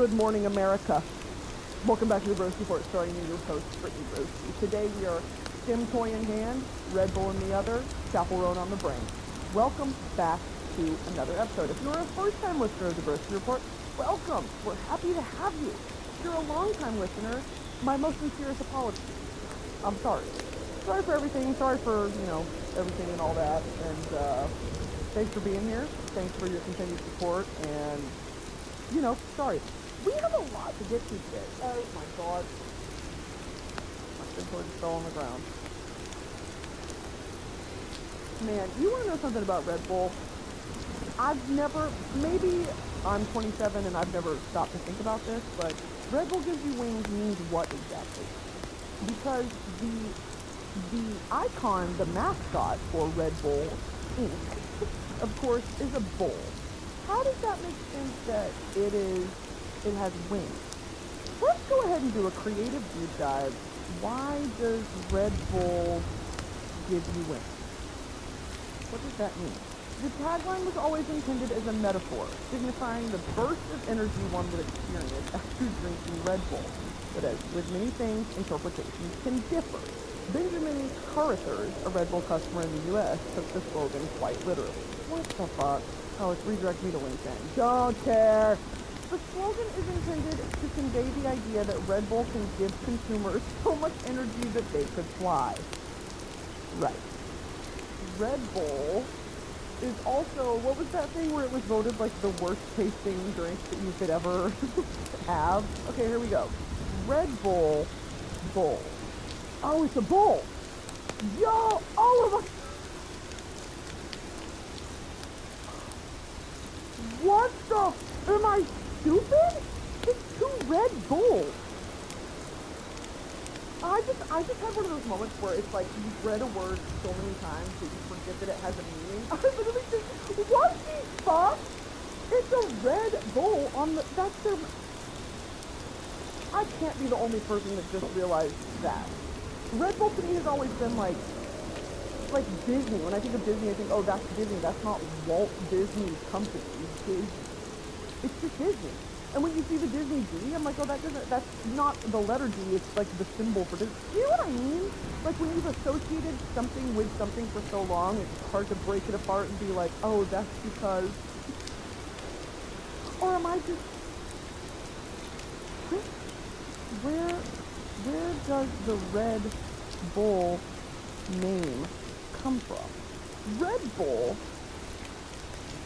Good morning, America. Welcome back to the Broski Report, starring me, your host, Brittany Broski. Today we are Stim toy in hand, Red Bull in the other, chaperone on the brain. Welcome back to another episode. If you're a first-time listener of the Broski Report, welcome. We're happy to have you. If you're a long-time listener, my most sincerest apologies. I'm sorry. Sorry for everything. Sorry for, everything and all that. And thanks for being here. Thanks for your continued support. And, sorry. We have a lot to get to today. Oh my god. My controller just fell on the ground. Man, you want to know something about Red Bull? Maybe I'm 27 and I've never stopped to think about this, but Red Bull gives you wings means what exactly? Because the icon, the mascot for Red Bull Inc., of course, is a bull. How does that make sense that it has wings? Let's go ahead and do a creative deep dive. Why does Red Bull give you wings? What does that mean? The tagline was always intended as a metaphor, signifying the burst of energy one would experience after drinking Red Bull. But as with many things, interpretations can differ. Benjamin Carruthers, a Red Bull customer in the U.S., took the slogan quite literally. What the fuck? Oh, it's redirect me to LinkedIn. Don't care! The slogan is intended to convey the idea that Red Bull can give consumers so much energy that they could fly. Right. Red Bull is also, what was that thing where it was voted like the worst tasting drink that you could ever have? Okay, here we go. Red Bull Bull. Oh, it's a bull! Yo! Oh, what the? Am I stupid? It's two Red Bulls. I just had one of those moments where it's like you've read a word so many times that you forget that it has a meaning. I literally just, what the fuck? It's a Red Bull on the, that's their, I can't be the only person that just realized that. Red Bull to me has always been like Disney. When I think of Disney, I think, oh, that's Disney. That's not Walt Disney's company. It's just Disney. And when you see the Disney D, I'm like, oh, that's not the letter D, it's like the symbol for Disney. You know what I mean? Like when you've associated something with something for so long, it's hard to break it apart and be like, oh, that's because, or am I just, where does the Red Bull name come from? Red Bull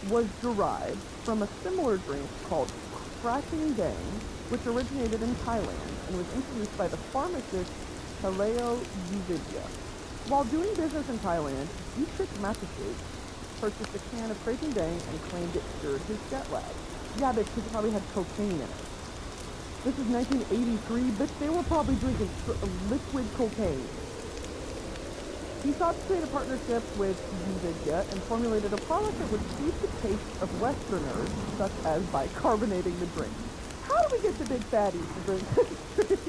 was derived from a similar drink called Crackling, which originated in Thailand and was introduced by the pharmacist Paleo Uvidya. While doing business in Thailand, Dietrich Mateschitz purchased a can of Crackling and claimed it cured his jet lag. Yeah, because it probably had cocaine in it. This is 1983, bitch, they were probably drinking liquid cocaine. He sought to create a partnership with Uvidya and formulated a product that would suit the taste of Westerners, such as by carbonating the drink. How do we get the big fatties to drink this drink?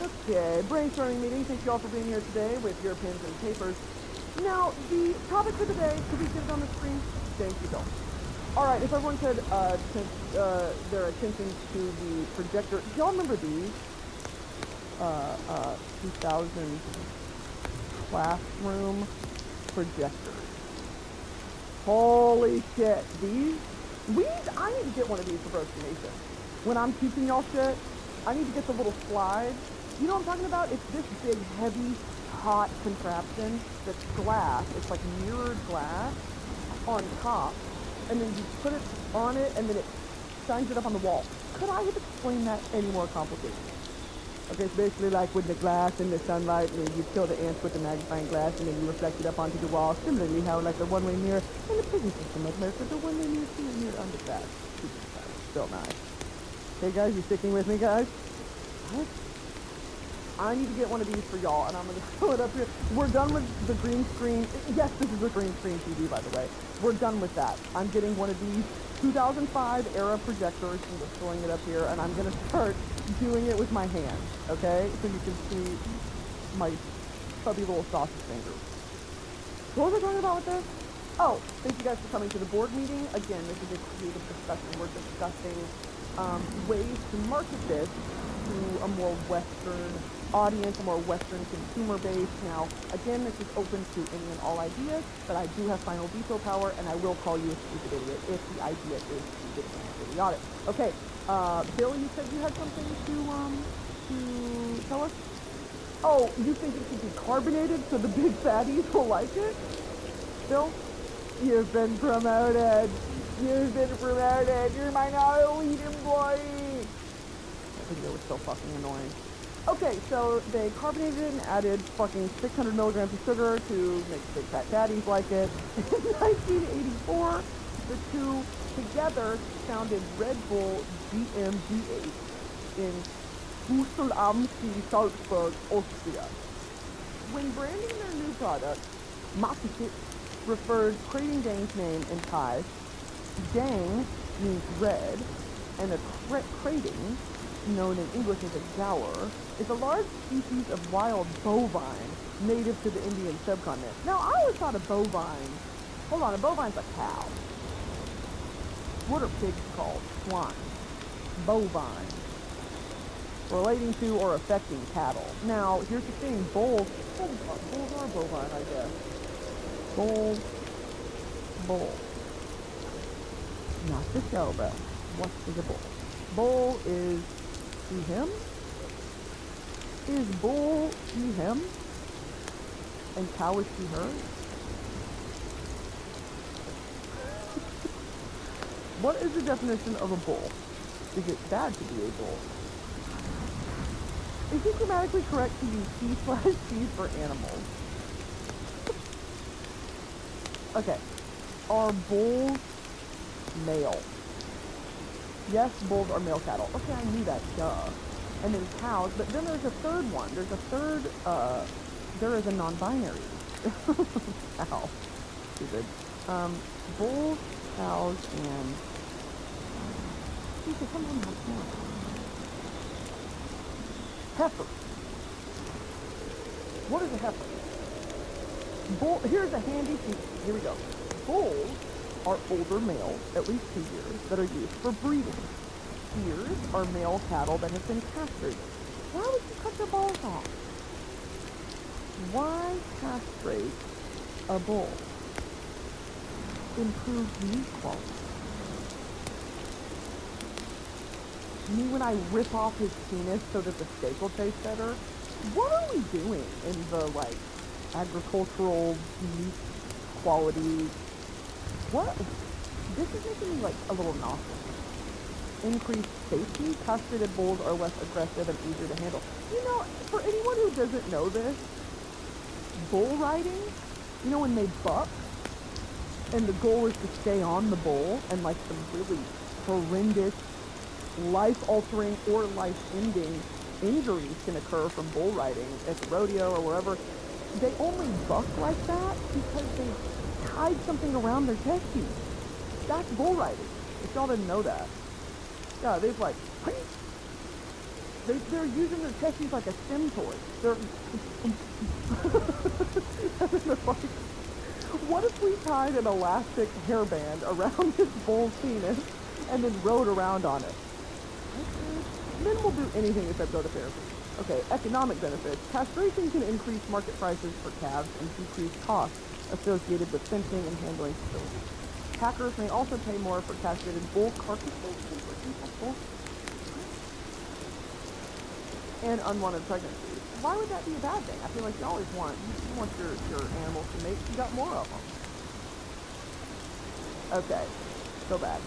Okay, brainstorming meeting. Thank you all for being here today with your pens and papers. Now, the topic for the day, could we get it on the screen? Thank you, Bill. Alright, if everyone could turn their attention to the projector. Do y'all remember these? 2000 classroom projectors. Holy shit. I need to get one of these for Broski Nation. When I'm teaching y'all shit, I need to get the little slides. You know what I'm talking about? It's this big, heavy, hot contraption that's glass. It's like mirrored glass on top. And then you put it on it, and then it shines it up on the wall. Could I have explained that any more complicated? Okay, it's basically like with the glass and the sunlight, and you kill the ants with the magnifying glass, and then you reflect it up onto the wall. Similarly, how like the one-way mirror in the prison system like America, the one-way mirror is mirrored onto glass. Still nice. Okay, guys, you sticking with me, guys? What? I need to get one of these for y'all, and I'm going to throw it up here. We're done with the green screen. Yes, this is a green screen TV, by the way. We're done with that. I'm getting one of these 2005 era projectors and just throwing it up here, and I'm going to start doing it with my hands, okay? So you can see my chubby little sausage fingers. What was I talking about with this? Oh, thank you guys for coming to the board meeting. Again, this is a creative discussion. We're discussing ways to market this to a more Western audience, a more Western consumer base. Now, again, this is open to any and all ideas, but I do have final veto power, and I will call you a stupid idiot if the idea is stupid and idiotic. Okay, Bill, you said you had something to tell us? Oh, you think it should be carbonated so the big fatties will like it? Bill? You've been promoted. You've been promoted. You're my now elite employee. That video was so fucking annoying. Okay, so they carbonated it and added fucking 600 milligrams of sugar to make big fat fatties like it. In 1984, the two together founded Red Bull GmbH in Brüssel am See, Salzburg, Austria. When branding their new product, Market referred Crating Dang's name in Thai. Dang means red, and a crating, known in English as a gaur, is a large species of wild bovine native to the Indian subcontinent. Now, I always thought a bovine, hold on, a bovine's a cow. What are pigs called? Swine. Bovine. Relating to or affecting cattle. Now, here's the thing, bulls are bovine, I guess. Bull. Not the show, though. What is a bull? Bull is he, him? Is bull he, him? And cow is she, her? What is the definition of a bull? Is it bad to be a bull? Is it grammatically correct to use he/she for animals? Okay. Are bulls male? Yes, bulls are male cattle. Okay, I knew that, duh. And then cows, but then there's a third one. There's a third, there is a non-binary. Ow. Stupid. Bulls, cows, and... Jesus, someone has more. Heifer. What is a heifer? Bull, here's a handy feature. Here we go. Bulls are older males, at least 2 years, that are used for breeding. Steers are male cattle that have been castrated. Why would you cut their balls off? Why castrate a bull? Improve meat quality. You mean when I rip off his penis so that the steak will taste better? What are we doing in the, like, agricultural meat quality? What? This is making me, like, a little nauseous. Increased safety. Castrated bulls are less aggressive and easier to handle. You know, for anyone who doesn't know this, bull riding, you know when they buck, and the goal is to stay on the bull, and, like, some really horrendous, life-altering or life-ending injuries can occur from bull riding at the rodeo or wherever. They only buck like that because they tied something around their testes. That's bull riding. If y'all didn't know that. Yeah, they've like, they're using their testes like a stem toy. They're like, what if we tied an elastic hairband around this bull's penis and then rode around on it? Men will do anything except go to therapy. Okay, economic benefits. Castration can increase market prices for calves and decrease costs associated with fencing and handling facilities. Packers may also pay more for castrated bull carcasses than for impactful and unwanted pregnancies. Why would that be a bad thing? I feel like you always want your animals to mate. You got more of them. Okay, so bad.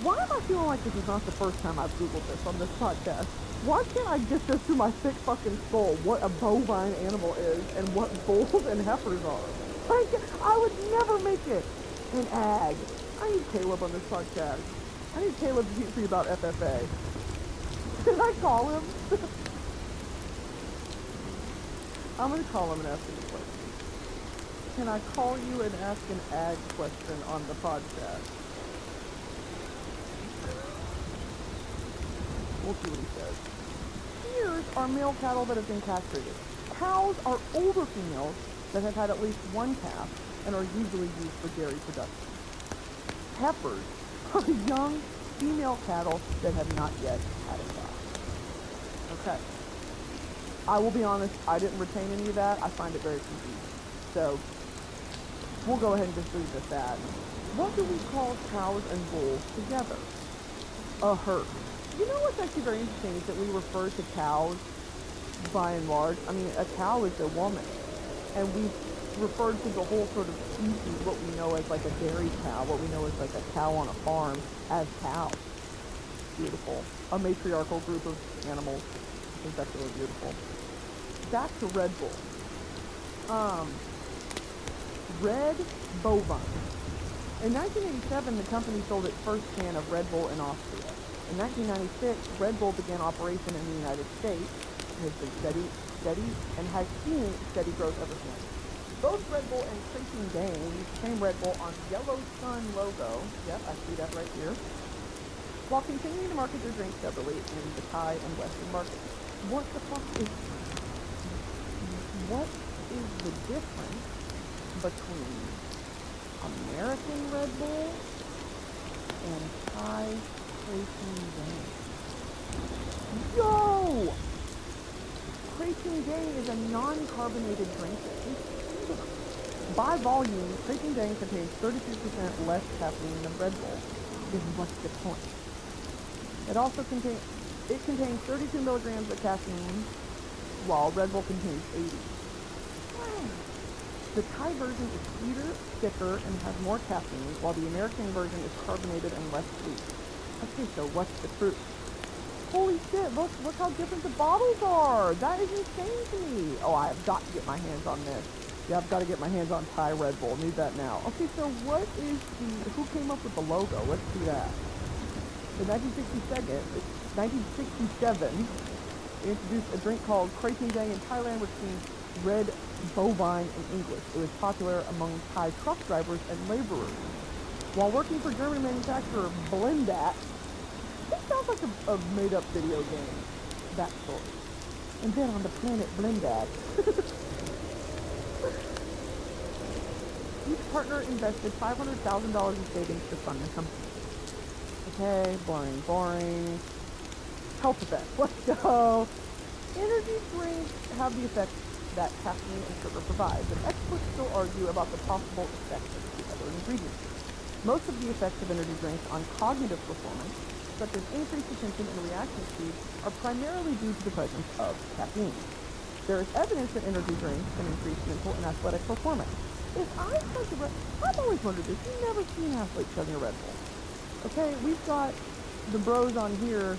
Why am I feeling like this is not the first time I've Googled this on this podcast? Why can't I get this through my thick fucking skull, what a bovine animal is and what bulls and heifers are? I would never make it an ag. I need Caleb on this podcast. I need Caleb to teach me about FFA. Can I call him? I'm going to call him and ask him a question. Can I call you and ask an ag question on the podcast? We'll see what he says. Steers are male cattle that have been castrated. Cows are older females that have had at least one calf and are usually used for dairy production. Heifers are young, female cattle that have not yet had a calf. Okay. I will be honest, I didn't retain any of that. I find it very confusing. So, we'll go ahead and just leave it at that. What do we call cows and bulls together? A herd. You know what's actually very interesting is that we refer to cows by and large. I mean, a cow is a woman. And we referred to the whole sort of species, what we know as like a dairy cow, what we know as like a cow on a farm, as cows. Beautiful. A matriarchal group of animals. I think that's really beautiful. Back to Red Bull. Red Bovine. In 1987, the company sold its first can of Red Bull in Austria. In 1996, Red Bull began operation in the United States. It has been steady, and has seen steady growth ever since. Both Red Bull and Crackling use the same Red Bull on Yellow Sun logo. Yep, I see that right here. While continuing to market their drinks separately in the Thai and Western markets. What the difference between American Red Bull and Thai Crackling Gang? Yo! Crackling Gang is a non-carbonated drink. By volume, Crackling Gang contains 33% less caffeine than Red Bull. This is what's the point. It contains 32 milligrams of caffeine, while Red Bull contains 80. The Thai version is sweeter, thicker, and has more caffeine, while the American version is carbonated and less sweet. Okay, so what's the truth? Holy shit, look how different the bottles are! That is insane to me! Oh, I have got to get my hands on this. Yeah, I've got to get my hands on Thai Red Bull. Need that now. Okay, so who came up with the logo? Let's see that. In 1967, they introduced a drink called Crackling Gang in Thailand, which means Red Bovine in English. It was popular among Thai truck drivers and laborers. While working for German manufacturer Blendat, this sounds like a made-up video game backstory. And then on the planet Blendat, each partner invested $500,000 in savings to fund the company. Okay, boring. Health effects, let's go. Energy drinks have the effects that caffeine and sugar provide, but experts still argue about the possible effects of the other ingredients. Most of the effects of energy drinks on cognitive performance, such as increased attention and reaction speed, are primarily due to the presence of caffeine. There is evidence that energy drinks can increase mental and athletic performance. I've always wondered this. You've never seen athletes chugging a Red Bull. Okay, we've got the bros on here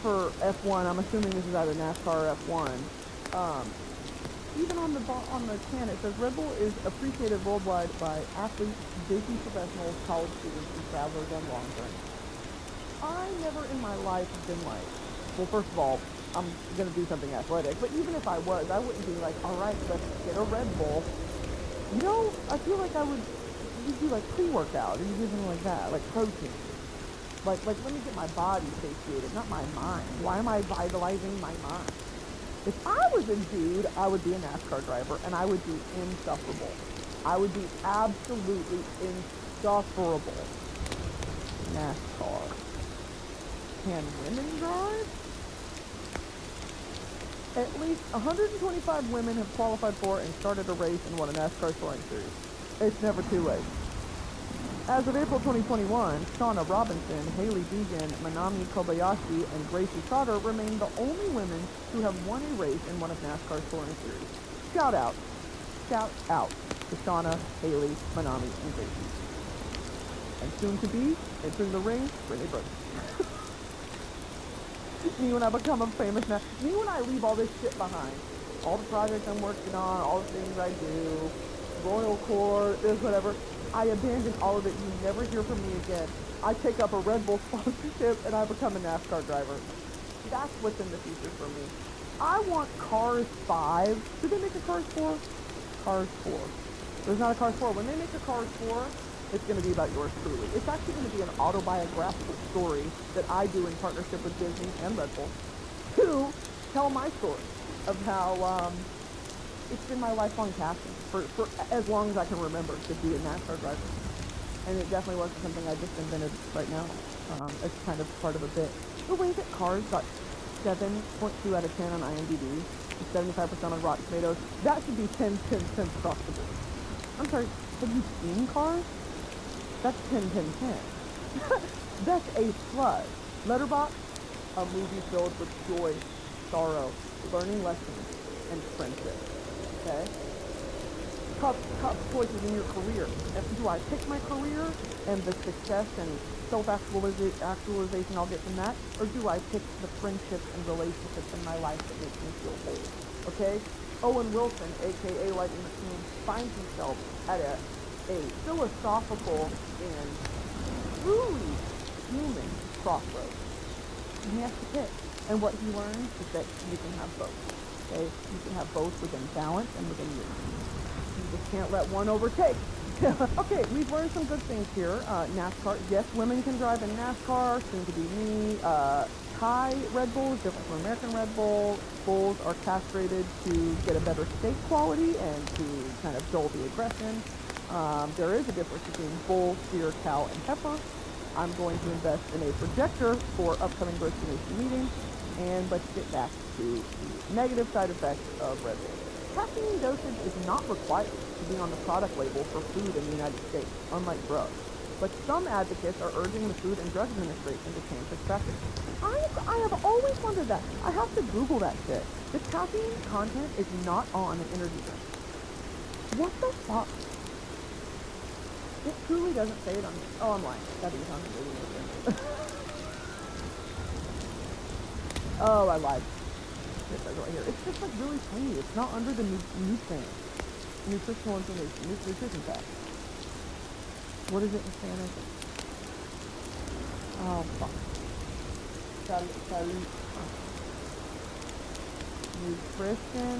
for F1. I'm assuming this is either NASCAR or F1. Even on the can it says Red Bull is appreciated worldwide by athletes, busy professionals, college students, and travelers on long journeys. I never in my life have been like, well, first of all, I'm going to do something athletic, but even if I was, I wouldn't be like, all right, let's get a Red Bull. You know, I feel like you'd do like pre-workout, or you do something like that, like protein. Like let me get my body satiated, not my mind. Why am I vitalizing my mind? If I was a dude, I would be a NASCAR driver, and I would be insufferable. I would be absolutely insufferable. NASCAR. Can women drive? At least 125 women have qualified for and started a race and won a NASCAR touring series. It's never too late. As of April 2021, Shauna Robinson, Haley Deegan, Manami Kobayashi, and Gracie Trotter remain the only women who have won a race in one of NASCAR's touring series. Shout out to Shauna, Haley, Manami, and Gracie. And soon to be, entering the ring, Brittany Broski. Me when I become a famous now. Me when I leave all this shit behind. All the projects I'm working on, all the things I do, Royal Court, this, whatever. I abandon all of it. You never hear from me again. I take up a Red Bull sponsorship and I become a NASCAR driver. That's what's in the future for me. I want Cars 5. Did they make a Cars 4? Cars 4. There's not a Cars 4. When they make a Cars 4, it's going to be about yours truly. It's actually going to be an autobiographical story that I do in partnership with Disney and Red Bull to tell my story of how it's been my lifelong passion for as long as I can remember to be a NASCAR driver. And it definitely wasn't something I just invented right now. as kind of part of a bit. The way that Cars got 7.2 out of 10 on IMDb, and 75% on Rotten Tomatoes, that should be 10, 10, 10 across the board. I'm sorry, have you seen Cars? That's 10, 10, 10. That's A+. Letterboxd, a movie filled with joy, sorrow, learning lessons, and friendship. Okay? Tough choices in your career. Do I pick my career and the success and self-actualization I'll get from that? Or do I pick the friendships and relationships in my life that makes me feel whole? Okay? Owen Wilson, aka Lightning McQueen, finds himself at a philosophical and truly human crossroads. And he has to pick. And what he learns is that you can have both. Okay? You can have both within balance and within unity. You just can't let one overtake. Okay, we've learned some good things here. NASCAR, yes, women can drive in NASCAR, soon to be me. Thai Red Bull is different from American Red Bull. Bulls are castrated to get a better steak quality and to kind of dull the aggression. There is a difference between bull, steer, cow, and heifer. I'm going to invest in a projector for upcoming Birth Nation meetings. And let's get back to the negative side effects of Red Bull. Caffeine dosage is not required to be on the product label for food in the United States, unlike drugs. But some advocates are urging the Food and Drug Administration to change this practice. I have always wondered that. I have to Google that shit. The caffeine content is not on an energy drink. What the fuck? It truly doesn't say it on here. Oh, I'm lying. That is on the Oh, I lied. It says right here. It's just like really tiny. It's not under the nutritional information, nutrition fact. What is it in Spanish? Oh, fuck. Nutrition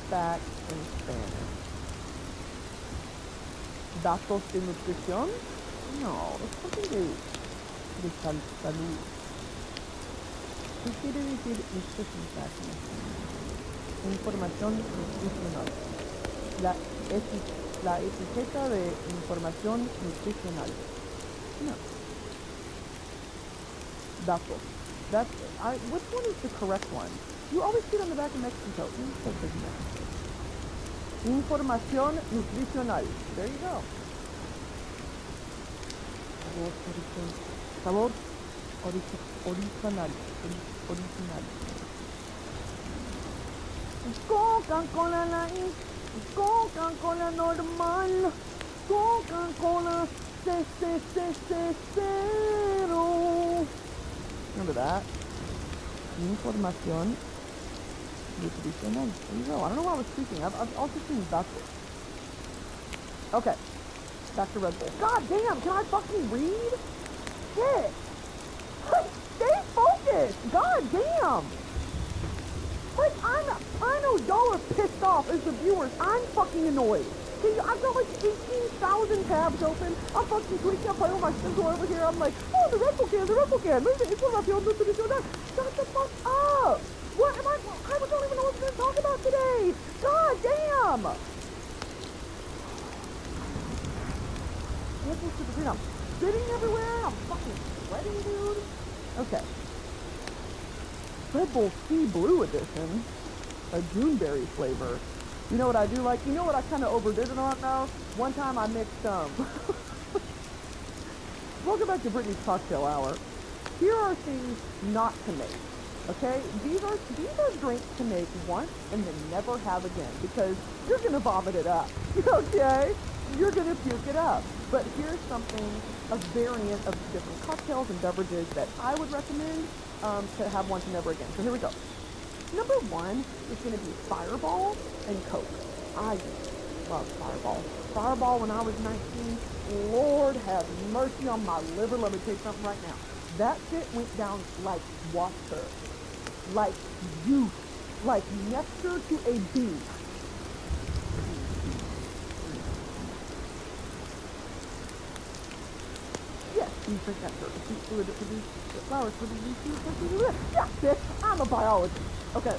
fact in Spanish. Datos de nutrición? No, it's something de salud. ¿Qué quiere decir nutrition fact en español? Información nutricional. La etiqueta de información nutricional. No. Datos. Which one is the correct one? You always see it on the back of Mexican coat. Información nutricional. There you go. Sabor original. Coca-Cola Light, Coca-Cola normal, Coca-Cola cero. Remember that? Información nutricional. There you go. I don't know what I was speaking. I've also seen doctors. Okay. Back to Red Bull. God damn, can I fucking read? Shit. Stay focused. God damn. Like, I know y'all are pissed off as the viewers. I'm fucking annoyed. I've got like 18,000 tabs open. I'm fucking tweaking. I'm playing with my sizzle over here. I'm like, oh, the Red Bull can. Shut the fuck up. What am I don't even know what we're going to talk about today. God damn. I'm spitting everywhere. I'm fucking sweating, dude. Okay. Red Bull Sea Blue Edition. A Juneberry flavor. You know what I do like? You know what I kind of overdid it on now? One time I mixed, Welcome back to Brittany's Cocktail Hour. Here are things not to make. Okay? These are drinks to make once and then never have again because you're gonna vomit it up. Okay? You're gonna puke it up. But here's something, a variant of different cocktails and beverages that I would recommend to have once and never again. So here we go. Number one is gonna be Fireball and Coke. I love Fireball. Fireball when I was 19, Lord have mercy on my liver. Let me tell you something right now. That shit went down like water, like juice, like nectar to a bee. Yes, you drink nectar. The fluid that produces the flowers produce seeds. Yeah, bitch, I'm a biologist. Okay.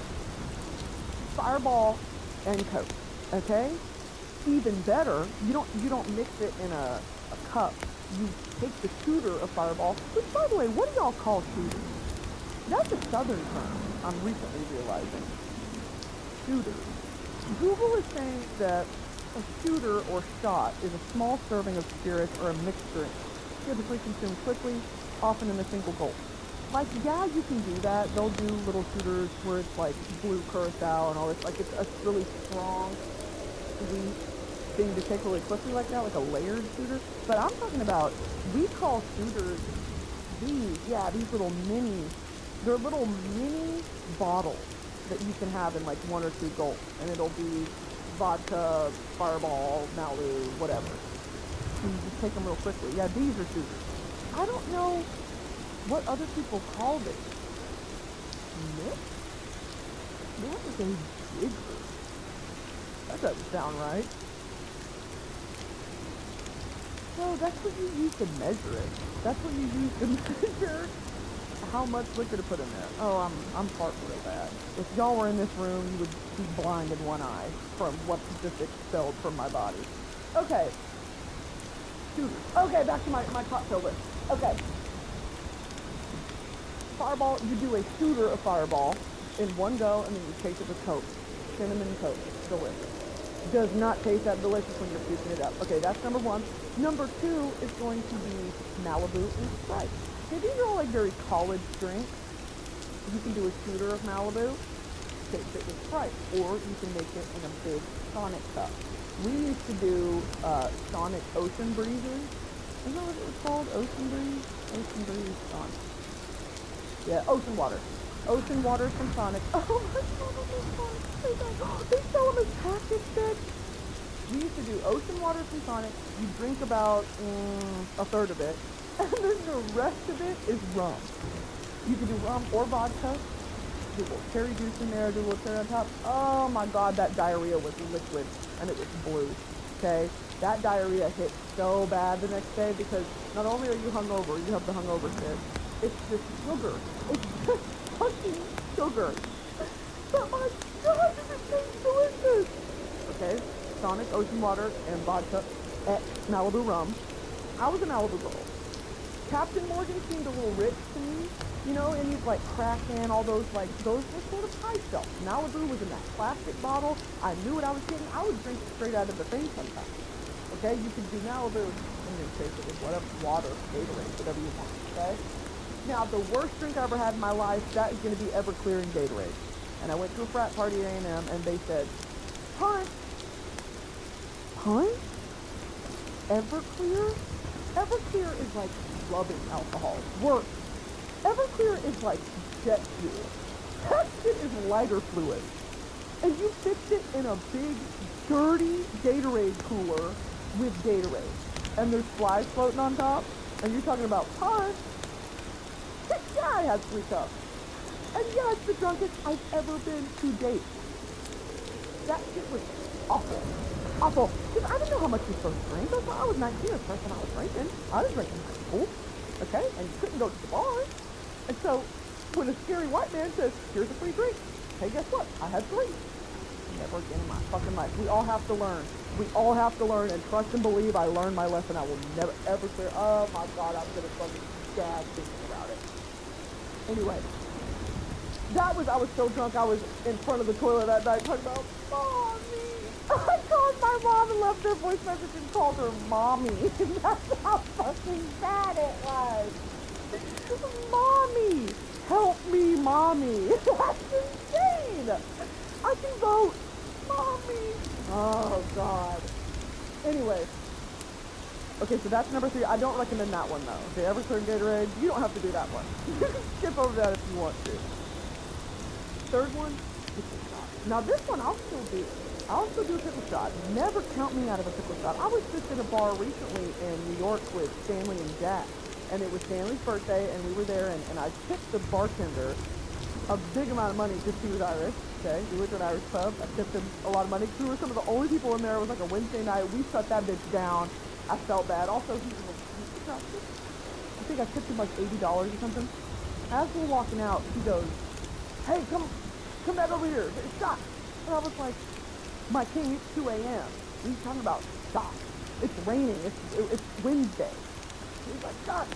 Fireball and Coke. Okay? Even better, you don't mix it in a cup you take the shooter of Fireball, which, by the way, what do y'all call shooters? That's a southern term, I'm recently realizing. Shooters. Google is saying that a shooter or shot is a small serving of spirits or a mixed drink, typically consumed quickly, often in a single gulp. Like, yeah, you can do that. They'll do little shooters where it's like blue curacao and all this. Like, it's a really strong, sweet thing to take really quickly like that, like a layered shooter. But I'm talking about, we call shooters these little they're little mini bottles that you can have in like 1 or 2 gulps. And it'll be vodka, Fireball, Malibu, whatever. And you just take them real quickly. Yeah, these are shooters. I don't know what other people called it. Mix? What is a jigger? That doesn't sound right. No, that's what you use to measure it. That's what you use to measure how much liquor to put in there. Oh, I'm farting real bad. If y'all were in this room, you would be blind in one eye from what just expelled from my body. Okay. Shooters. Okay, back to my cocktail list. Okay. Fireball, you do a shooter of Fireball in one go, and then you chase it with Coke. Cinnamon Coke. Delicious. Does not taste that delicious when you're puking it up. Okay, that's number 1. Number 2 is going to be Malibu and Sprite. Okay, these are all like very college drinks. You can do a shooter of Malibu, chase it with Sprite, or you can make it in a big Sonic cup. We used to do Sonic Ocean Breezes. Isn't that what it was called? Ocean Breeze? Ocean Breeze Sonic. Yeah, Ocean Water. Ocean Water from Sonic. Oh my god, they sell them as packaged, bitch. We used to do Ocean Water from Sonic. You drink about a third of it, and then the rest of it is rum. You can do rum or vodka. Do a little cherry juice in there, do a little cherry on top. Oh my god, that diarrhea was liquid, and it was blue. Okay? That diarrhea hit so bad the next day because not only are you hungover, you have the hungover shit. It's just sugar. It's just fucking sugar. But my god, this tastes delicious. Okay, Sonic, Ocean Water, and vodka at Malibu rum. I was a Malibu girl. Captain Morgan seemed a little rich to me, you know, and he's like Crackling, all those were sort of high shelf. Malibu was in that plastic bottle. I knew what I was getting. I would drink it straight out of the thing sometimes. Okay, you can do Malibu and then chase it with whatever, water, Gatorade, whatever you want, okay? Now, the worst drink I ever had in my life, that is going to be Everclear and Gatorade. And I went to a frat party at A&M, and they said, Punt? Everclear? Everclear is like rubbing alcohol. Worse. Everclear is like jet fuel. That shit is lighter fluid. And you fix it in a big, dirty Gatorade cooler with Gatorade. And there's flies floating on top. And you're talking about Punt? Yeah, I had 3 cups. And yeah, it's the drunkest I've ever been to date. That shit was awful. Awful. Because I didn't know how much you're supposed to drink. I was 19 the first time I was drinking. I was drinking in high school. Okay? And you couldn't go to the bar. And so, when a scary white man says, here's a free drink. Hey, guess what? I had 3. Never again in my fucking life. We all have to learn. We all have to learn and trust and believe I learned my lesson. I will never, ever clear. Oh my god, I'm gonna fucking gag thinking about it. Anyway, I was so drunk, I was in front of the toilet that night talking about Mommy. I called my mom and left her a voice message and called her Mommy. That's how fucking bad it was. Mommy, help me, Mommy. That's insane. I can vote. Mommy. Oh, God. Anyway. Okay, so that's number 3. I don't recommend that one, though. Okay, Everclear and Gatorade, you don't have to do that one. You can skip over that if you want to. Third one, pickle shot. Now, this one I'll still do. I'll still do a pickle shot. Never count me out of a pickle shot. I was just in a bar recently in New York with Stanley and Jack. And it was Stanley's birthday, and we were there, and I tipped the bartender a big amount of money because he was Irish. Okay, we went to an Irish pub. I tipped him a lot of money because we were some of the only people in there. It was like a Wednesday night. We shut that bitch down. I felt bad. Also, I think I tipped him like $80 or something. As we're walking out, he goes, hey, come back over here. Stop. And I was like, my king, it's 2 a.m. He's talking about stop. It's raining. It's Wednesday. He's like, God,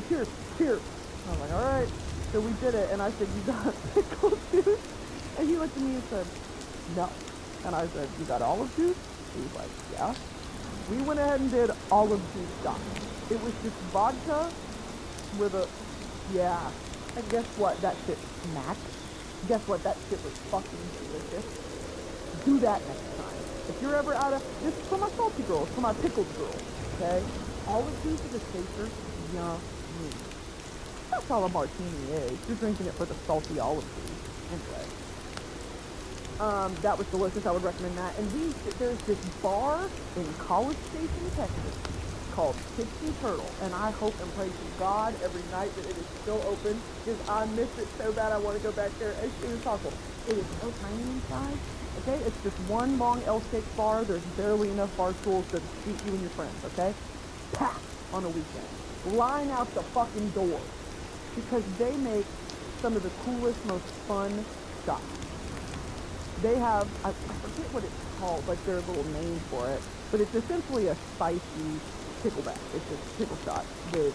cheers, cheers. I was like, all right. So we did it, and I said, you got pickle juice? And he looked at me and said, no. And I said, you got olive juice? He was like, yeah. We went ahead and did olive juice shots. It was just vodka with yeah. And guess what? That shit smacked. Guess what? That shit was fucking delicious. Do that next time. If you're ever out of, this is for my salty girls, for my pickled girls, okay? Olive juice is a chaser, yummy. That's all a martini is. You're drinking it for the salty olive juice. Anyway. That was delicious. I would recommend that. And there's this bar in College Station, Texas, called Tipsy Turtle. And I hope and pray to God every night that it is still open, because I miss it so bad. I want to go back there as soon as possible. It is so tiny inside. Okay, it's just one long L-shaped bar. There's barely enough bar stools to seat you and your friends. Okay, packed on a weekend. Line out the fucking door, because they make some of the coolest, most fun shots. They have, I forget what it's called, like their little name for it, but it's essentially a spicy pickleback. It's just pickle shot with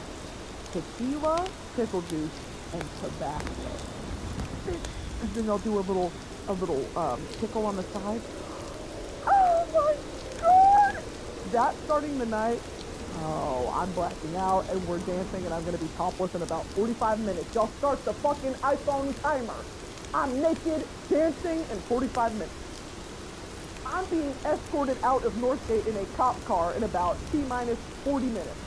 tequila, pickle juice, and Tabasco. And then they'll do a little pickle on the side. Oh my God! That's starting the night. Oh, I'm blacking out, and we're dancing, and I'm going to be topless in about 45 minutes. Y'all start the fucking iPhone timer. I'm naked, dancing in 45 minutes. I'm being escorted out of Northgate in a cop car in about T-minus 40 minutes.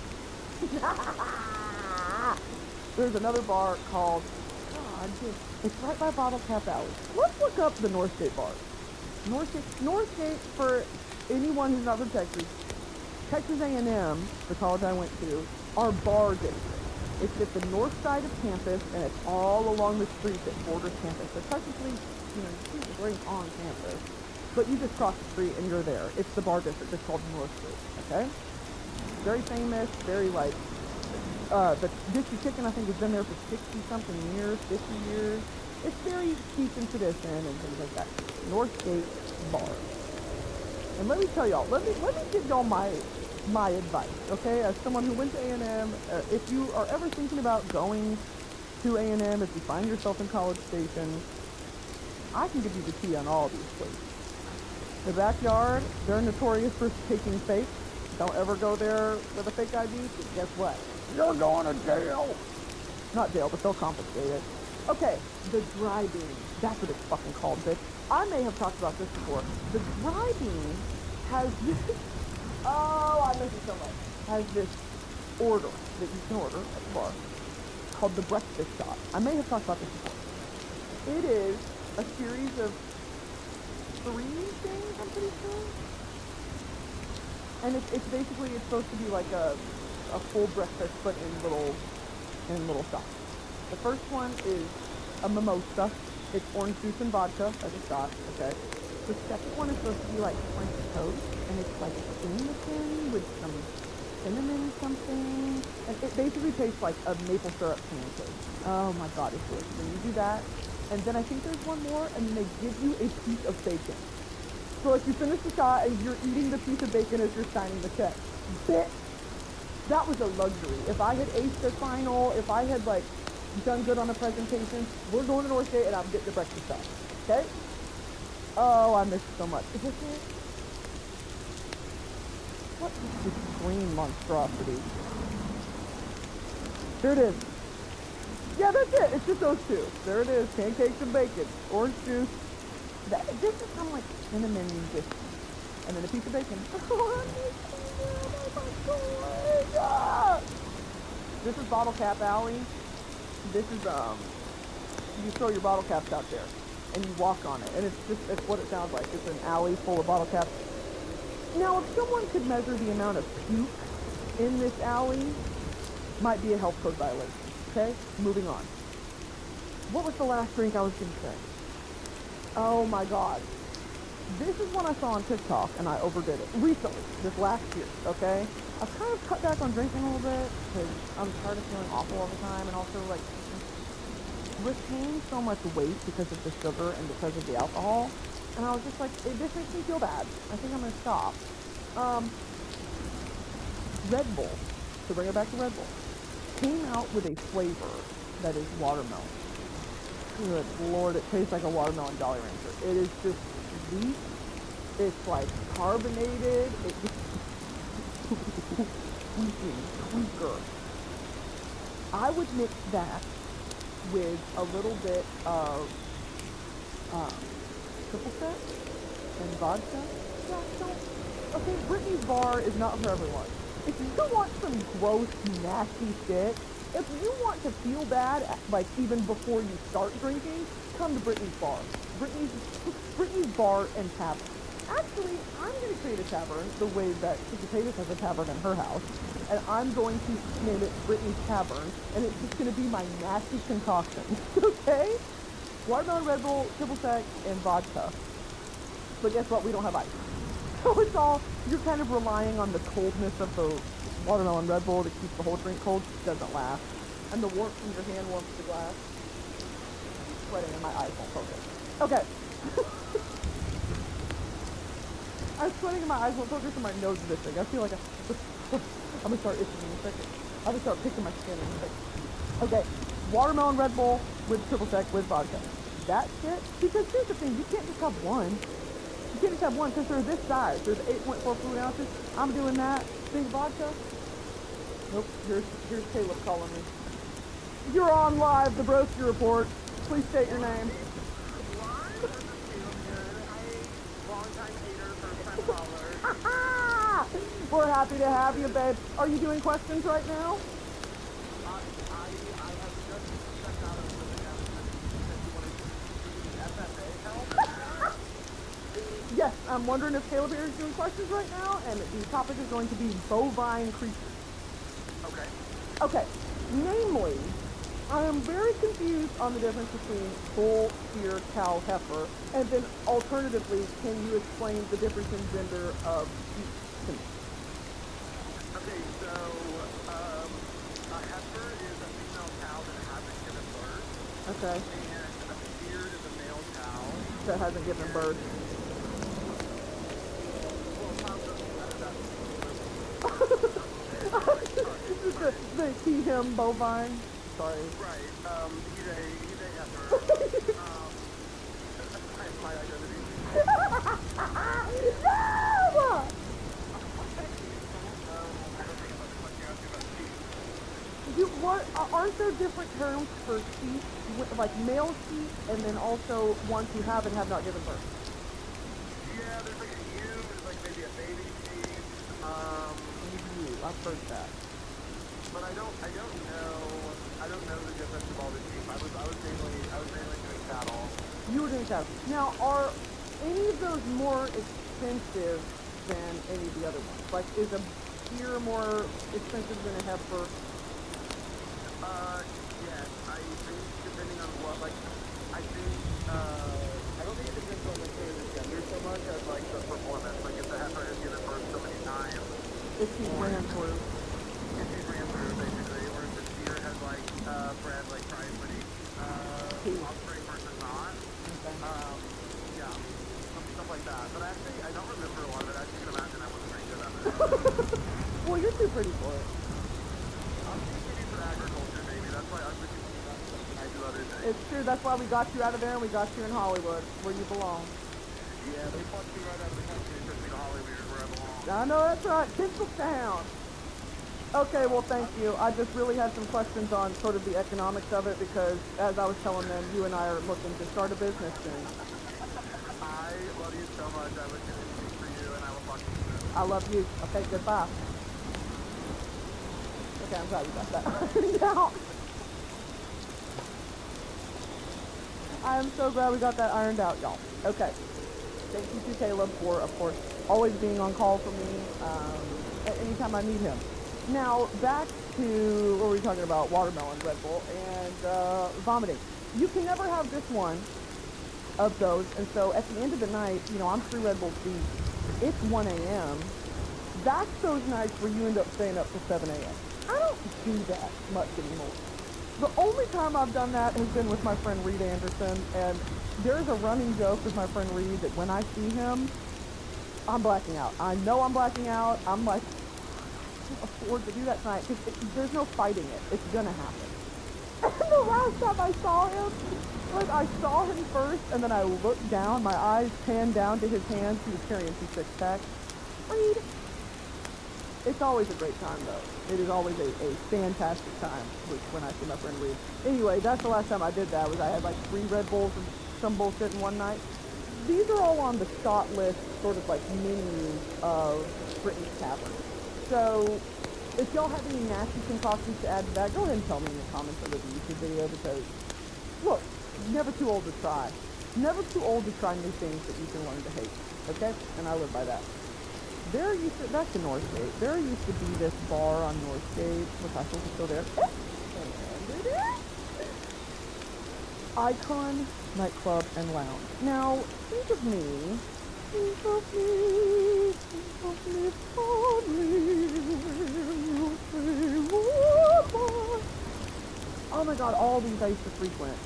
There's another bar called, it's right by Bottle Cap Alley. Let's look up the Northgate bar. Northgate, for anyone who's not from Texas A&M, the college I went to, our bar district. It's at the north side of campus, and it's all along the street that borders campus. So technically, you're right on campus, but you just cross the street and you're there. It's the bar district. It's called Northgate, okay? Very famous, very the Dixie Chicken, I think, has been there for 60-something years, 50 years. It's very steeped in tradition and things like that. Northgate Bar. And let me tell y'all, let me give y'all my advice, okay? As someone who went to A&M, if you are ever thinking about going to A&M, if you find yourself in College Station, I can give you the key on all these places. The backyard, they're notorious for taking fakes. Don't ever go there with a fake ID, because guess what? You're going to jail! Not jail, but they'll confiscate it. Okay, the dry bean. That's what it's fucking called, bitch. I may have talked about this before. The dry bean has this, oh, I miss it so much, has this order that you can order at the bar called the breakfast shot. I may have talked about this before. It is a series of 3 things, I'm pretty sure. And it's basically, it's supposed to be like a full breakfast, but in little shots. The first one is a mimosa. It's orange juice and vodka as a shot, okay? The second one is supposed to be like French toast, and it's like Jamaican with some cinnamon something. And it basically tastes like a maple syrup pancake. Oh my God, it's delicious. And you do that, and then I think there's one more, and then they give you a piece of bacon. So like you finish the shot, and you're eating the piece of bacon as you're signing the check. Bitch, that was a luxury. If I had aced the final, if I had like done good on the presentation, we're going to Northgate and I'm getting the breakfast shot. Okay? Oh, I miss it so much. Is this it? What is this green monstrosity? There it is. Yeah, that's it. It's just those two. There it is. Pancakes and bacon. Orange juice. This is kind of like cinnamon just, and then a piece of bacon. Oh my God. This is Bottle Cap Alley. This is, you throw your bottle caps out there, and you walk on it, and it's what it sounds like. It's an alley full of bottle caps. Now, if someone could measure the amount of puke in this alley, might be a health code violation, okay? Moving on. What was the last drink I was going to say? Oh my God. This is one I saw on TikTok, and I overdid it. Recently, this last year, okay? I've kind of cut back on drinking a little bit, because I'm tired of feeling awful all the time, and also, like, retaining so much weight because of the sugar and because of the alcohol, and I was just like, this makes me feel bad. I think I'm going to stop. Red Bull. to bring it back to Red Bull, came out with a flavor that is watermelon. Good Lord, it tastes like a watermelon Jolly Rancher. It is just sweet. It's like carbonated. It just tweaker. I would mix that with a little bit of triple sec and vodka. Yeah, okay, Brittany's bar is not for everyone. If you want some gross, nasty shit, if you want to feel bad, like even before you start drinking, come to Brittany's bar. Brittany's bar and tavern. Actually, I'm going to create a tavern the way that Potatoes has a tavern in her house, and I'm going to name it Brittany's Tavern, and it's just going to be my nasty concoction, okay? Watermelon Red Bull, triple sec, and vodka. But guess what? We don't have ice. So it's all, you're kind of relying on the coldness of the watermelon Red Bull to keep the whole drink cold. It doesn't last. And the warmth from your hand warms the glass. I'm sweating and my eyes won't focus. Okay. I'm sweating and my eyes won't focus and my nose is itching. I feel like I'm gonna start itching in a second. I'm gonna start picking my skin in a second. Okay, watermelon Red Bull with triple sec with vodka. That shit, because here's the thing, you can't just have one. You can't just have one because they're this size. There's 8.4 fluid ounces. I'm doing that. Big vodka. Nope, here's Caleb calling me. You're on live, the Broski Report. Please state your name. We're happy to have you, babe. Are you doing questions right now? I have just checked out of the FFA help. Yes, I'm wondering if Caleb here is doing questions right now, and the topic is going to be bovine creatures. Okay. Okay, namely, I am very confused on the difference between bull, steer, cow, heifer, and then alternatively, can you explain the difference in gender of each to me? Okay, so a heifer is a female cow that hasn't given birth. Okay. And a steer is a male cow that hasn't given birth. Well, cows doesn't matter that. the he, him, bovine. Sorry. Right. He's a heifer. That's my identity. No! Aren't there different terms for sheep, like male sheep, and then also ones who have and have not given birth? Yeah, there's like a ewe, there's like maybe a baby sheep. I've heard that. But I don't know the difference of all the sheep. I was mainly doing cattle. You were doing cattle. Now, are any of those more expensive than any of the other ones? Like, is a steer more expensive than a heifer? Yes. I think depending on what, like, I don't think it depends on the gender so much as like the performance. Like if the heifer has given birth so many times. If she's ran through. If she's ran through, basically, or if the steer has like bred like priority offspring versus not. Okay. Yeah, stuff like that. But actually, I don't remember a lot of it. I can imagine I wasn't very good at it. Well, you're too pretty for it. I'm too pretty for agriculture, maybe. That's why I'm looking for that stuff and I do other things. It's true. That's why we got you out of there and we got you in Hollywood, where you belong. Yeah, they plucked me right out of the country and took me to Hollywood where I belong. I know that's right. Tinseltown. Okay, well, thank you. I just really had some questions on sort of the economics of it because, as I was telling them, you and I are looking to start a business soon. I love you so much. I wish anything for you, and I will talk to you soon. I love you. Okay, goodbye. Okay, I'm glad we got that. Now, I am so glad we got that ironed out, y'all. Okay. Thank you to Caleb for, of course, always being on call for me anytime I need him. Now, back to what were we talking about? Watermelon, Red Bull, and vomiting. You can never have just one of those, and so at the end of the night, you know, I'm 3 Red Bulls deep. It's 1 a.m. That's those nights where you end up staying up till 7 a.m. I don't do that much anymore. The only time I've done that has been with my friend Reed Anderson, and there's a running joke with my friend Reed that when I see him, I'm blacking out. I know I'm blacking out. I'm like, afford to do that tonight because there's no fighting it. It's gonna happen. And the last time I saw him, like I saw him first, and then I looked down, my eyes panned down to his hands. He was carrying 2 six-packs. Reed. It's always a great time, though. It is always a fantastic time when I see my friend Reed. Anyway, that's the last time I did that, was I had like 3 Red Bulls and some bullshit in one night. These are all on the shot list, sort of like menus of Brittany's Tavern. So, if y'all have any nasty concoctions to add to that, go ahead and tell me in the comments under the YouTube video, because, look, never too old to try. Never too old to try new things that you can learn to hate, okay? And I live by that. That's the Northgate. There used to be this bar on Northgate, which I think is still there. And it is Icon Nightclub and Lounge. Now, think of me fondly, oh my god, all these I used to frequent.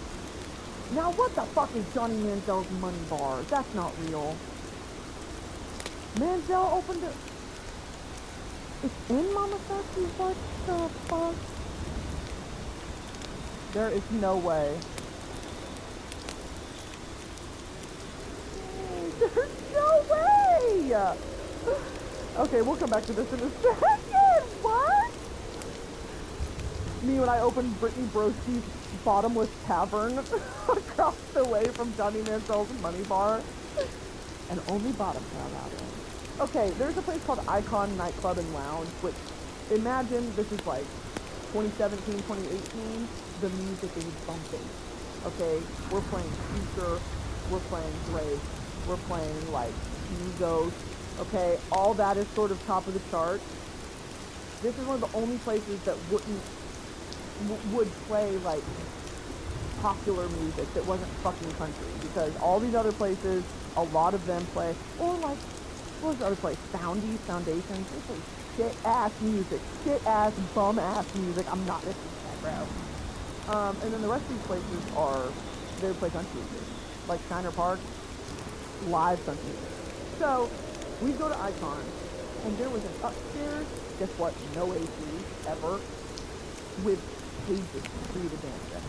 Now what the fuck is Johnny Manziel's Money Bar? That's not real. Manziel opened it. It's in Mama Sassy? What the fuck? There is no way. There's no way! Okay, we'll come back to this in a second. What? Me when I opened Brittany Broski's bottomless tavern across the way from Johnny Manziel's Money Bar. And only bottoms are allowed in. Okay, there's a place called Icon Nightclub and Lounge, which, imagine this is like 2017, 2018, the music is bumping. Okay, we're playing Future, we're playing Drake, we're playing like Migos, okay, all that is sort of top of the chart. This is one of the only places that would play like popular music that wasn't fucking country, because all these other places, a lot of them play, or like, what was the other place? Foundations. They play shit-ass music. Shit-ass, bum-ass music. I'm not listening to that, bro. And then the rest of these places they play country music. Like Shiner Park, live country music. So, we go to Icon, and there was an upstairs, guess what, no AC, ever, with cages for you to dance at.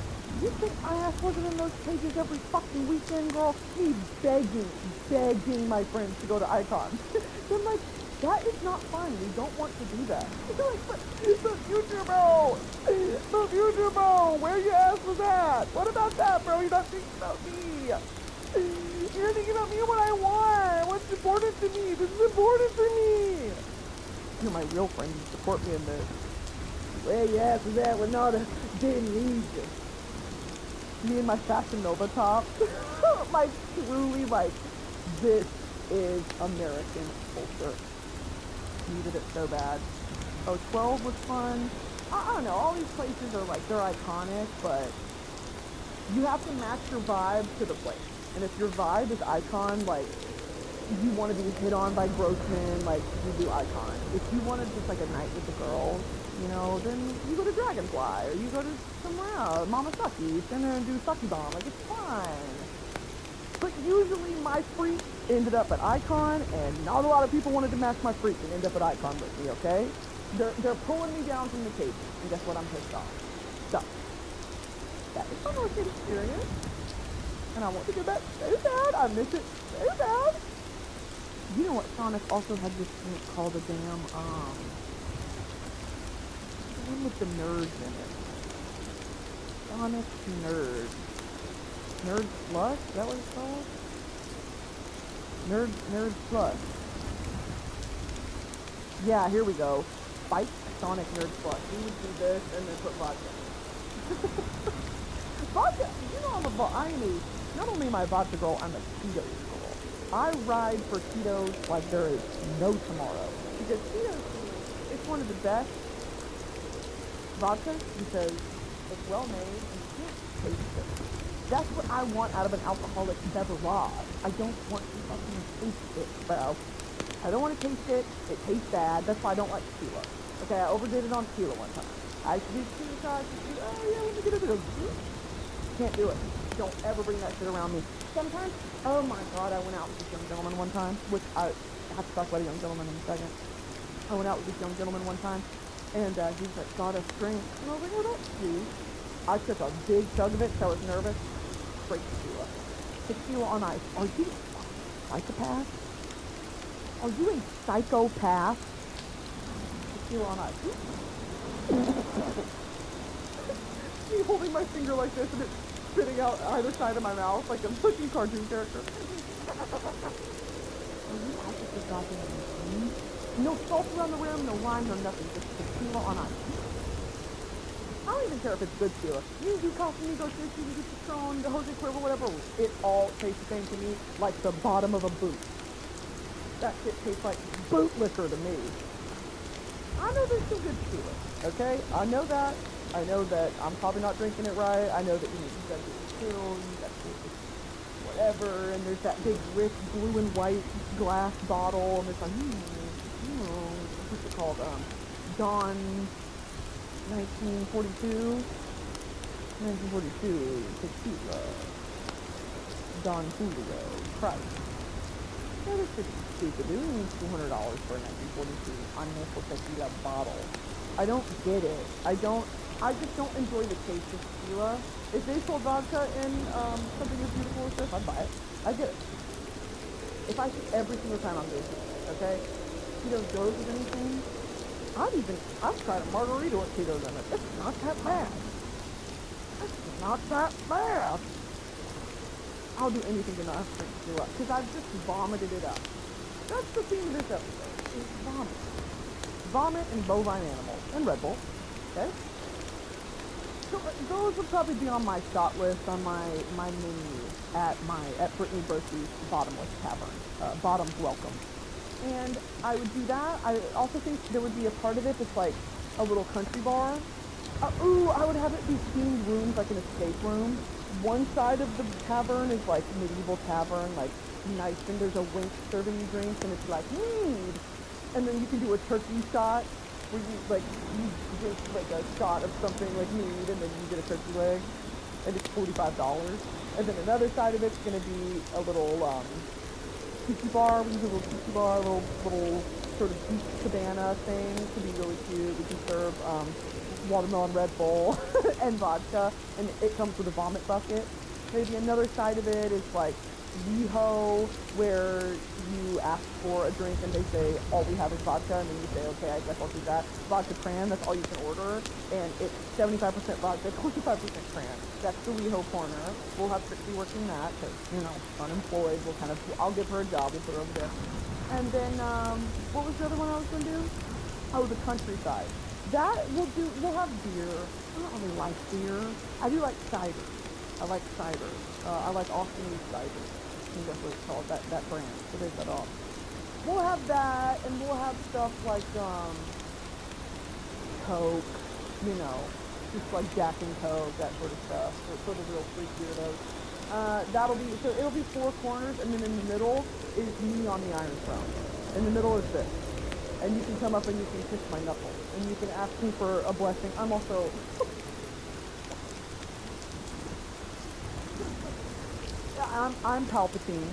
You think my ass wasn't in those cages every fucking weekend, girl? Me begging my friends to go to Icon. I'm like, that is not fun. We don't want to do that. They're like, but the future, bro! The future, bro! Where your ass was at? What about that, bro? You're not thinking about me. You're thinking about me and what I want. What's important to me? This is important for me. You're my real friend. You support me in this. Where your ass was at when all the didn't need you. Me and my Fashion Nova top. Like, truly, like, this is American culture. Needed it so bad. Oh, 12 was fun. I don't know, all these places are like, they're iconic, but you have to match your vibe to the place. And if your vibe is Icon, like, you want to be hit on by grossmen, like, you do Icon. If you wanted just like a night with the girls, you know, then you go to Dragonfly, or you go to somewhere else, Mama Sucky, stand there and do Sucky Bomb, like, it's fine. But usually my freak ended up at Icon, and not a lot of people wanted to match my freak and end up at Icon with me, okay? They're pulling me down from the cages, and guess what, I'm pissed off. So, that was fun with the experience, and I want to go back so bad, I miss it so bad. You know what, Sonic also had this thing called a damn, one with the nerds in it. Sonic Nerd. Nerd Plus? Is that what it's called? Nerd Plus. Yeah, here we go. Spike Sonic Nerd Plus. We would do this and then put vodka. Vodka! You know I am a, not only am I a vodka girl, I'm a Tito's girl. I ride for Tito's like there is no tomorrow. Because Tito's, it's one of the best vodka because it's well made and you can't taste it. That's what I want out of an alcoholic beverage. I don't want to fucking taste it, bro. I don't want to taste it. It tastes bad. That's why I don't like tequila. Okay, I overdid it on tequila one time. I used to do tequila shots. Oh yeah, let me get a bit of can't do it. Don't ever bring that shit around me. Sometimes, oh my god, I went out with a young gentleman one time, which I have to talk about a young gentleman in a second. I went out with this young gentleman one time, and he was like, got us drinks. And I was like, oh, that's sweet. I took a big chug of it because I was nervous. Straight tequila. Tequila on ice. Are you a psychopath? Are you a psychopath? Tequila on ice. Me holding my finger like this and it's spitting out either side of my mouth like a fucking cartoon character. No salt around the rim, no lime, no nothing. Just tequila on ice. I don't even care if it's good tequila. You can do Casamigos, you can do Patron, the Jose Cuervo, whatever. It all tastes the same to me, like the bottom of a boot. That shit tastes like boot liquor to me. I know there's some good tequila, okay? I know that. I know that I'm probably not drinking it right. I know that you gotta do it chill, you gotta do it whatever, and there's that big rich blue and white glass bottle, and it's like, what's it called? Dawn 1942 tequila. Don Julio Christ. Yeah, this is stupid. They're only $200 for a 1942 añejo tequila bottle. I don't get it. I just don't enjoy the taste of tequila. If they sold vodka in something as beautiful as this, I'd buy it. I get it. If I see every single time I'm doing it, okay? Tito's goes with anything. I've tried a margarita with Tito's in it. It's not that bad. It's not that bad. I'll do anything to not drink tequila, because I've just vomited it up. That's the theme of this episode, is vomit. Vomit and bovine animals, and Red Bull, okay? So those would probably be on my shot list, on my menu at Brittany Broski's Bottomless Tavern. Bottom's welcome. And I would do that. I also think there would be a part of it that's like a little country bar. I would have it be themed rooms, like an escape room. One side of the tavern is like medieval tavern, like nice, and there's a wink serving you drinks, and it's like, mead. And then you can do a turkey shot, where you drink like a shot of something like mead, and then you get a turkey leg, and it's $45. And then another side of it's gonna be a little, tiki bar. We can do a little tiki bar, a little sort of beach cabana thing. To be really cute. We can serve watermelon Red Bull and vodka, and it comes with a vomit bucket. Maybe another side of it is like WeHo, where you ask for a drink and they say all we have is vodka, and then you say, okay, I guess I'll do that. Vodka cran, that's all you can order, and it's 75% vodka, 25% cran. That's the WeHo corner. We'll have Trixie working that, because, unemployed, I'll give her a job, we'll put her over there. And then, what was the other one I was going to do? Oh, the countryside. That we'll have beer. I don't really like beer. I do like cider. I like cider. I like Austin cider. I think that's what it's called, that brand. So there's that off. We'll have that, and we'll have stuff like, Coke, just like Jack and Coke, that sort of stuff, for the real freak weirdos. It'll be four corners, and then in the middle is me on the Iron Throne. In the middle is this. And you can come up and you can kiss my knuckles. And you can ask me for a blessing. I'm also... I'm Palpatine.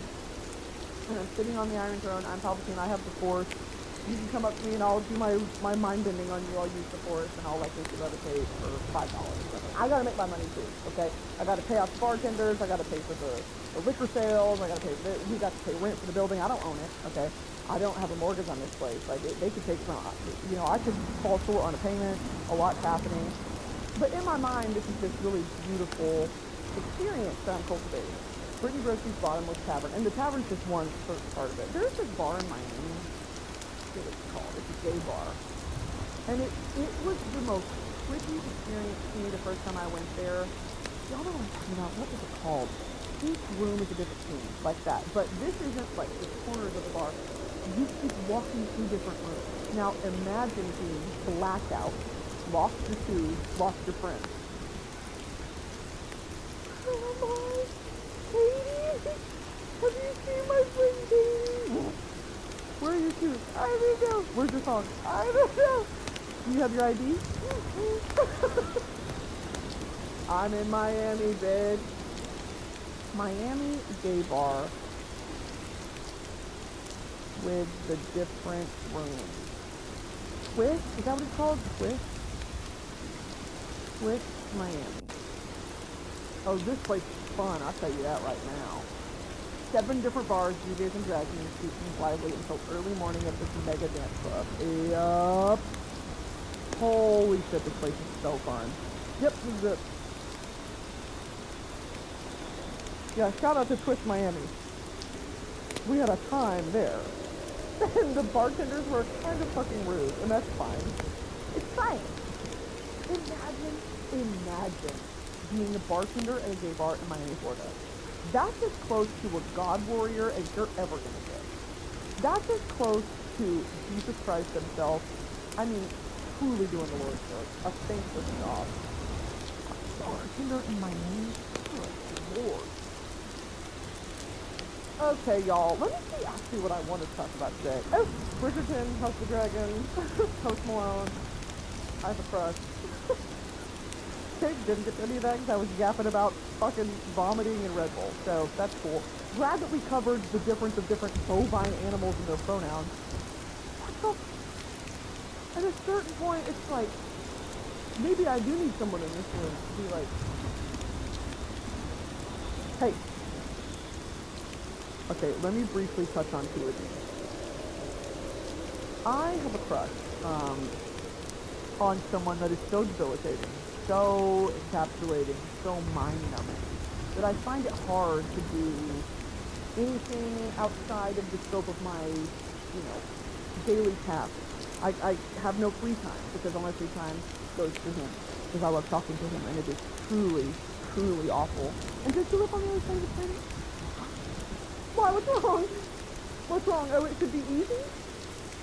And I'm sitting on the Iron Throne. I'm Palpatine. I have the Force. You can come up to me and I'll do my mind bending on you. I'll use the Force and I'll make you levitate for $5. I gotta make my money too, okay? I gotta pay out the bartenders. I gotta pay for the liquor sales. I gotta pay we got to pay rent for the building. I don't own it, okay? I don't have a mortgage on this place. Like, they could take some, I could fall short on a payment. A lot's happening. But in my mind, this is this really beautiful experience that I'm cultivating. Brittany Broski's Bottomless Tavern. And the tavern's just one part of it. There's this bar in Miami. I forget what it's called. It's a gay bar. And it was the most tricky experience to me the first time I went there. Y'all know what I'm talking about. What is it called? Each room is a different scene, like that. But this isn't like the corners of the bar. You keep walking through different rooms. Now imagine being blacked out, lost your shoes, lost your friends. Oh my, Katie! Have you seen my friend Katie? Where are your shoes? I don't know. Where's your phone? I don't know. Do you have your ID? I'm in Miami, bitch. Miami gay bar with the different rooms. Twist? Is that what it's called? Twist? Twist Miami. Oh, this place is fun, I'll tell you that right now. 7 different bars, DJs and drag queens keeping lively until early morning at this mega dance club. Yup. Holy shit, this place is so fun. Yep, this is it. Yeah, shout out to Twist Miami. We had a time there. And the bartenders were kind of fucking rude, and that's fine. It's fine. Imagine being a bartender at a gay bar in Miami, Florida. That's as close to a God warrior as you're ever gonna get. That's as close to Jesus Christ himself. I mean, truly doing the Lord's work. A thankless job. A bartender in Miami? Good Lord. Okay, y'all, let me see actually what I want to talk about today. Oh, Bridgerton, House of the Dragon, Post Malone, I have a crush. Okay, didn't get to any of that because I was yapping about fucking vomiting and Red Bull, so that's cool. Glad that we covered the difference of different bovine animals and their pronouns. What the? At a certain point, it's like, maybe I do need someone in this room to be like, hey. Okay, let me briefly touch on 2 of these. I have a crush on someone that is so debilitating, so encapsulating, so mind-numbing, that I find it hard to do anything outside of the scope of my, daily tasks. I have no free time, because all my free time goes to him, because I love talking to him, and it is truly, truly awful. And does he live on the other side of the planet? Why? What's wrong? What's wrong? Oh, it should be easy?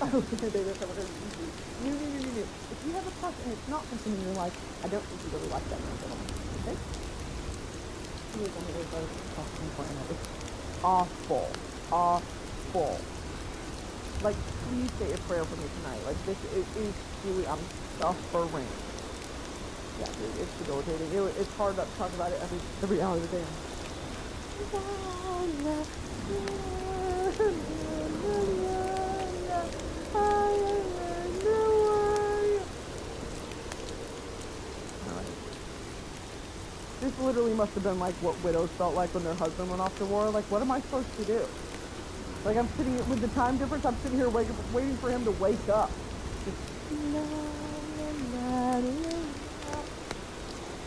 Oh, they don't ever heard of easy. No. If you have a crush and it's not something in your life, I don't think you really like that man, gentlemen. Okay? He is on the other side of the fucking planet. It's awful. Awful. Like, please say a prayer for me tonight. Like, this is truly, I'm suffering. Yeah, dude, it's debilitating. It's hard not to talk about it every hour of the day. This literally must have been like what widows felt like when their husband went off to war. Like, what am I supposed to do? Like, I'm sitting, with the time difference, I'm sitting here waiting for him to wake up.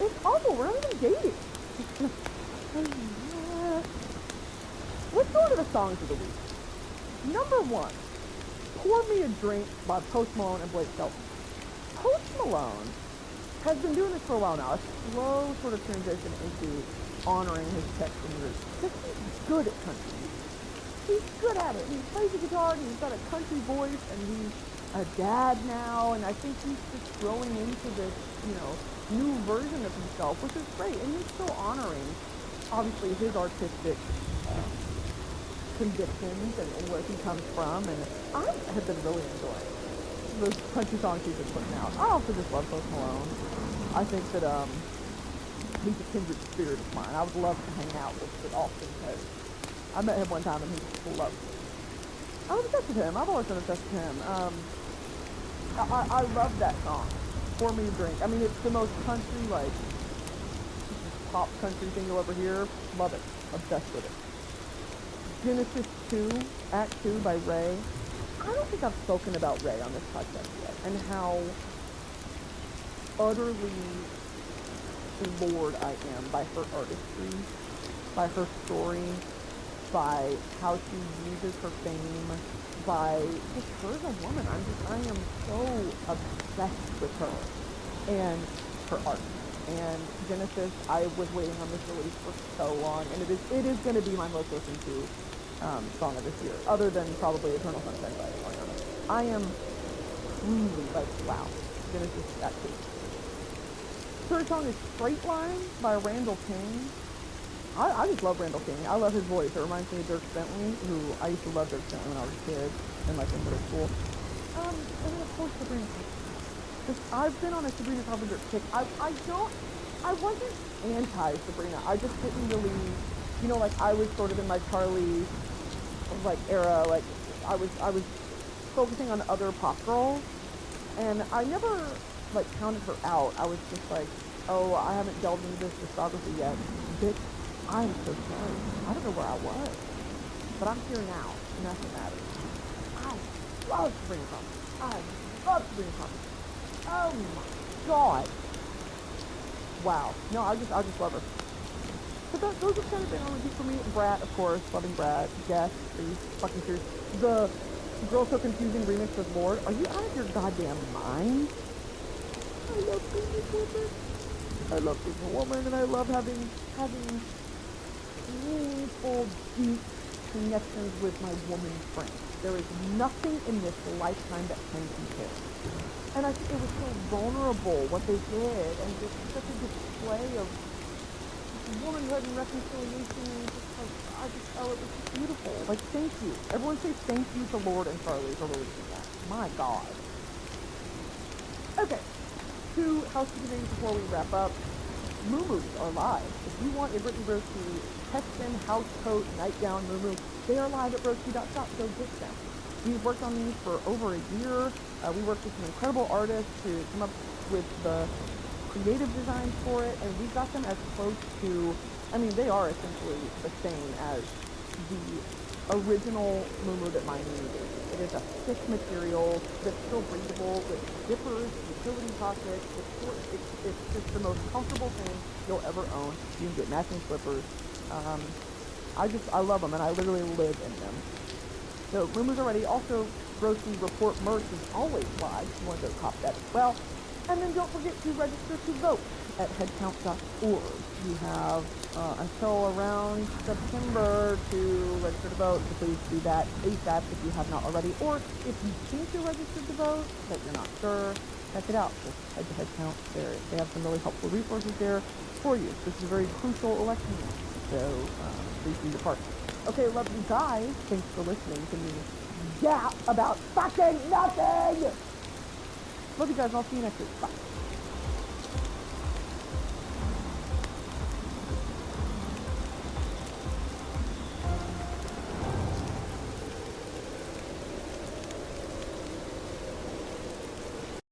It's awful, we're not even dating. Let's go to the songs of the week. Number 1, Pour Me a Drink by Post Malone and Blake Shelton. Post Malone has been doing this for a while now, a slow sort of transition into honoring his Texan roots. Because he's good at country music. He's good at it. He plays the guitar, and he's got a country voice, and he's a dad now, and I think he's just growing into this, new version of himself, which is great, and he's still honoring, obviously, his artistic convictions and where he comes from, and I have been really enjoying the country songs he's been putting out. I also just love Post Malone. I think that he's a kindred spirit of mine. I would love to hang out with Austin Post. I met him one time and he loved me. I'm obsessed with him. I've always been obsessed with him. I love that song, Pour Me a Drink. I mean, it's the most country, like, pop country thing you'll ever hear. Love it. Obsessed with it. Genesis 2, Act 2 by Ray. I don't think I've spoken about Ray on this podcast yet, and how utterly floored I am by her artistry, by her story, by how she uses her fame, by just her as a woman. I am so obsessed with her and her art. And Genesis, I was waiting on this release for so long, and it is going to be my most listened to song of this year, other than probably Eternal Sunshine by Ariana. I am truly like, wow, Genesis Act 2. Third song is Straight Line by Randall King. I just love Randall King. I love his voice. It reminds me of Dirk Bentley, who I used to love Dirk Bentley when I was a kid, and like in middle school. And then of course Sabrina Carpenter. I've been on a Sabrina Carpenter kick. I wasn't anti-Sabrina. I just didn't really, like, I was sort of in my Charlie, like, era. Like, I was focusing on other pop girls, And I never, like, counted her out. I was just like, oh, I haven't delved into this discography yet. Bitch, I'm so sorry. I don't know where I was. But I'm here now, and that's what matters. I love Sabrina Carpenter. I love Sabrina Carpenter. Oh my god. Wow. No, I just love her. But those have kind of been on repeat for me. Brat, of course, loving Brat. Guess, are you fucking serious? The Girl So Confusing remix with Lord. Are you out of your goddamn mind? I love being a woman. I love being a woman, and I love having meaningful, deep connections with my woman friends. There is nothing in this lifetime that can compare. And I think it was so vulnerable what they did, and just such a display of womanhood and reconciliation, and just like, oh, it was just beautiful. Like, thank you. Everyone say thank you to Lord and Charlie for releasing that. My God. Okay, 2 housekeeping things before we wrap up. Muumuus are live. If you want a Brittany Broski Texan house coat nightgown muumuu, they are live at broski.shop, so get them. We've worked on these for over a year. We worked with some incredible artists to come up with the creative designs for it, and we got them as close to, I mean, they are essentially the same as the original muumuu that mine uses. It is a thick material that's still breathable with zippers, utility pockets. It's just the most comfortable thing you'll ever own. You can get matching slippers. I love them, and I literally live in them. So muumuus are ready. Also, Broski Report merch is always live. If you want to go cop that as well. And then don't forget to register to vote at headcount.org. You have until around September to register to vote, so please do that ASAP if you have not already. Or if you think you're registered to vote, but you're not sure, check it out. Just head to Headcount. They have some really helpful resources there for you. This is a very crucial election year, so please do your part. Okay, love you guys. Thanks for listening to me yap about fucking nothing! Love you guys, and I'll see you next week. Bye.